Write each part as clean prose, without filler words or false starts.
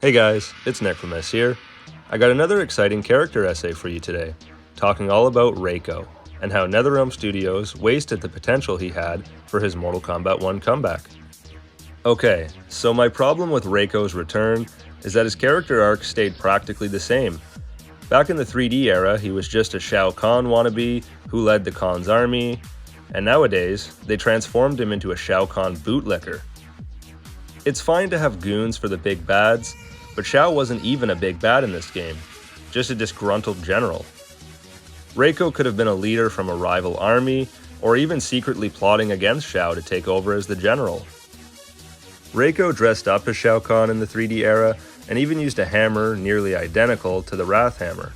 Hey guys, it's Necromus here. I got another exciting character essay for you today, talking all about Reiko, and how NetherRealm Studios wasted the potential he had for his Mortal Kombat 1 comeback. Okay, so my problem with Reiko's return is that his character arc stayed practically the same. Back in the 3D era, he was just a Shao Kahn wannabe who led the Khan's army, and nowadays, they transformed him into a Shao Kahn bootlicker. It's fine to have goons for the big bads, but Shao wasn't even a big bad in this game, just a disgruntled general. Reiko could have been a leader from a rival army, or even secretly plotting against Shao to take over as the general. Reiko dressed up as Shao Kahn in the 3D era, and even used a hammer nearly identical to the Wrath Hammer.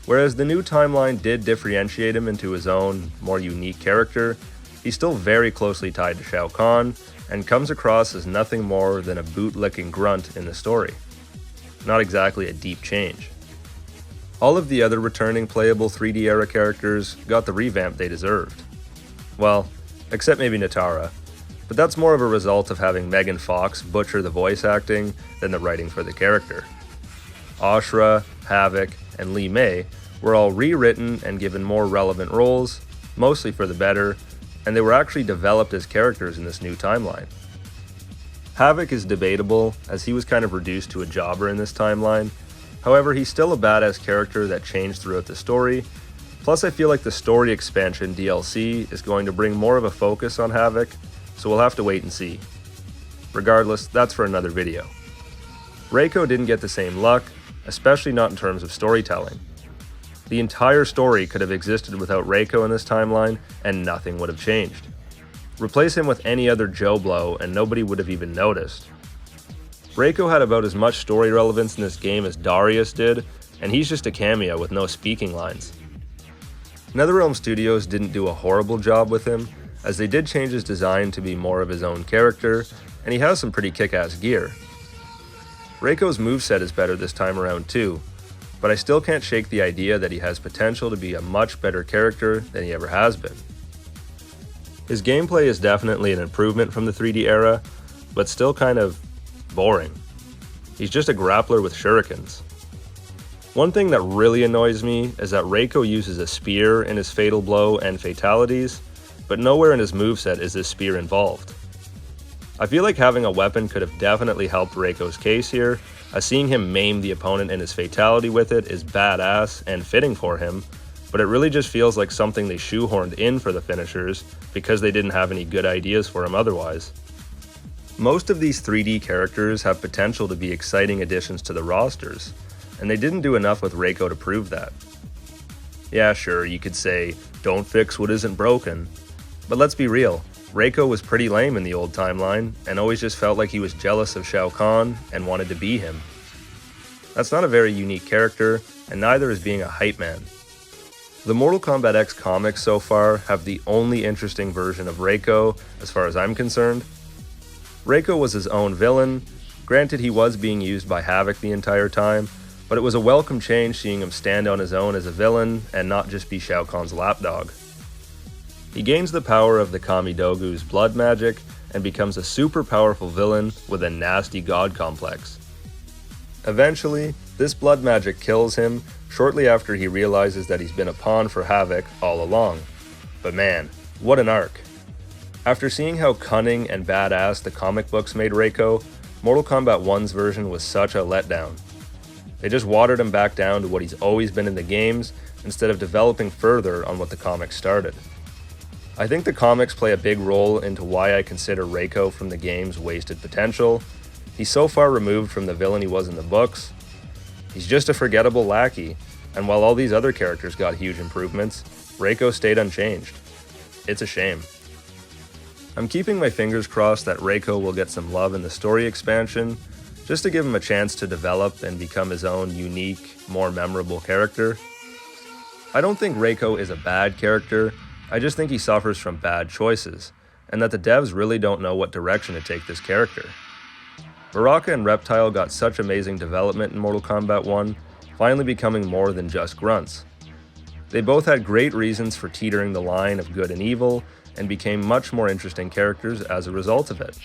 Whereas the new timeline did differentiate him into his own, more unique character, he's still very closely tied to Shao Kahn, and comes across as nothing more than a bootlicking grunt in the story. Not exactly a deep change. All of the other returning playable 3D era characters got the revamp they deserved. Well, except maybe Natara, but that's more of a result of having Megan Fox butcher the voice acting than the writing for the character. Ashra, Havoc, and Li Mei were all rewritten and given more relevant roles, mostly for the better, and they were actually developed as characters in this new timeline. Havoc is debatable, as he was kind of reduced to a jobber in this timeline. However, he's still a badass character that changed throughout the story. Plus, I feel like the story expansion DLC is going to bring more of a focus on Havoc, so we'll have to wait and see. Regardless, that's for another video. Reiko didn't get the same luck, especially not in terms of storytelling. The entire story could have existed without Reiko in this timeline, and nothing would have changed. Replace him with any other Joe Blow and nobody would have even noticed. Reiko had about as much story relevance in this game as Darius did, and he's just a cameo with no speaking lines. NetherRealm Studios didn't do a horrible job with him, as they did change his design to be more of his own character, and he has some pretty kick-ass gear. Reiko's moveset is better this time around too, but I still can't shake the idea that he has potential to be a much better character than he ever has been. His gameplay is definitely an improvement from the 3D era, but still kind of boring. He's just a grappler with shurikens. One thing that really annoys me is that Reiko uses a spear in his fatal blow and fatalities, but nowhere in his moveset is this spear involved. I feel like having a weapon could have definitely helped Reiko's case here, as seeing him maim the opponent in his fatality with it is badass and fitting for him, but it really just feels like something they shoehorned in for the finishers because they didn't have any good ideas for him otherwise. Most of these 3D characters have potential to be exciting additions to the rosters, and they didn't do enough with Reiko to prove that. Yeah, sure, you could say, don't fix what isn't broken, but let's be real, Reiko was pretty lame in the old timeline, and always just felt like he was jealous of Shao Kahn and wanted to be him. That's not a very unique character, and neither is being a hype man. The Mortal Kombat X comics so far have the only interesting version of Reiko, as far as I'm concerned. Reiko was his own villain. Granted, he was being used by Havoc the entire time, but it was a welcome change seeing him stand on his own as a villain and not just be Shao Kahn's lapdog. He gains the power of the Kamidogu's blood magic and becomes a super powerful villain with a nasty god complex. Eventually, this blood magic kills him shortly after he realizes that he's been a pawn for Havoc all along. But man, what an arc. After seeing how cunning and badass the comic books made Reiko, Mortal Kombat 1's version was such a letdown. They just watered him back down to what he's always been in the games instead of developing further on what the comics started. I think the comics play a big role into why I consider Reiko from the game's wasted potential. He's so far removed from the villain he was in the books. He's just a forgettable lackey, and while all these other characters got huge improvements, Reiko stayed unchanged. It's a shame. I'm keeping my fingers crossed that Reiko will get some love in the story expansion, just to give him a chance to develop and become his own unique, more memorable character. I don't think Reiko is a bad character, I just think he suffers from bad choices, and that the devs really don't know what direction to take this character. Baraka and Reptile got such amazing development in Mortal Kombat 1, finally becoming more than just grunts. They both had great reasons for teetering the line of good and evil, and became much more interesting characters as a result of it.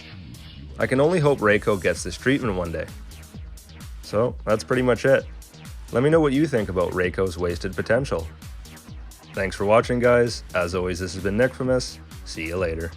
I can only hope Reiko gets this treatment one day. So that's pretty much it. Let me know what you think about Reiko's wasted potential. Thanks for watching, guys. As always, this has been Nick from us. See you later.